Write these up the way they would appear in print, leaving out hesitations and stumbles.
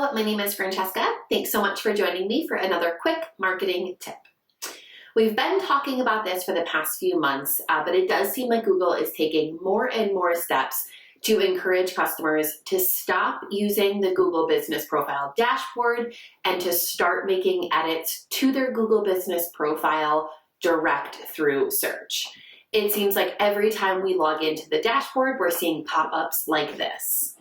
Hello, my name is Francesca. Thanks so much for joining me for another quick marketing tip. We've been talking about this for the past few months, but it does seem like Google is taking more and more steps to encourage customers to stop using the Google Business Profile dashboard and to start making edits to their Google Business Profile direct through search. It seems like every time we log into the dashboard, we're seeing pop-ups like this.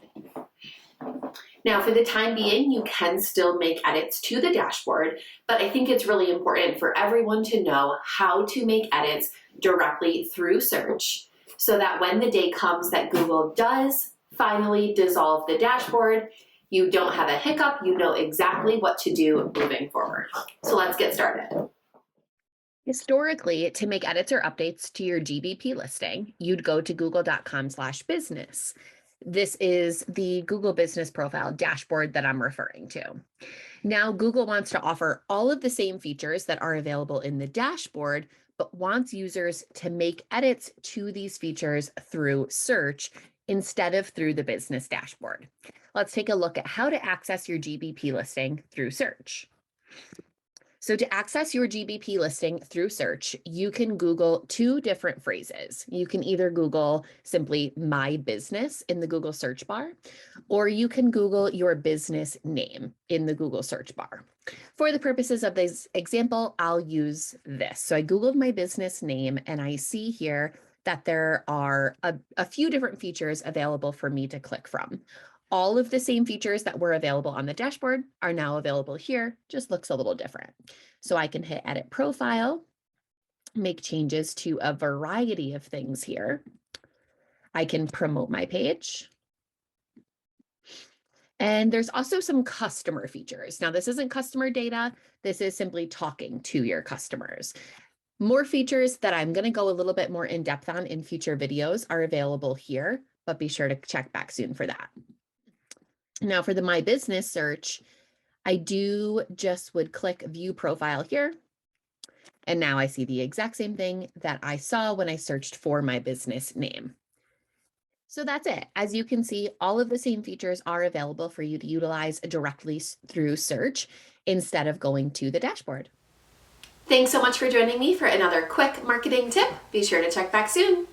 Now, for the time being, you can still make edits to the dashboard, but I think it's really important for everyone to know how to make edits directly through search so that when the day comes that Google does finally dissolve the dashboard, you don't have a hiccup, you know exactly what to do moving forward. So let's get started. Historically, to make edits or updates to your GBP listing, you'd go to google.com/business. This is the Google Business Profile dashboard that I'm referring to. Now, Google wants to offer all of the same features that are available in the dashboard, but wants users to make edits to these features through search instead of through the business dashboard. Let's take a look at how to access your GBP listing through search. So to access your GBP listing through search, you can Google two different phrases. You can either Google simply my business in the Google search bar, or you can Google your business name in the Google search bar. For the purposes of this example, I'll use this. So I Googled my business name and I see here that there are a few different features available for me to click from. All of the same features that were available on the dashboard are now available here, just looks a little different. So I can hit edit profile, make changes to a variety of things here. I can promote my page. And there's also some customer features. Now, this isn't customer data. This is simply talking to your customers. More features that I'm going to go a little bit more in depth on in future videos are available here, but be sure to check back soon for that. Now for the My Business search, I would click View Profile here. And now I see the exact same thing that I saw when I searched for my business name. So that's it. As you can see, all of the same features are available for you to utilize directly through search instead of going to the dashboard. Thanks so much for joining me for another quick marketing tip. Be sure to check back soon.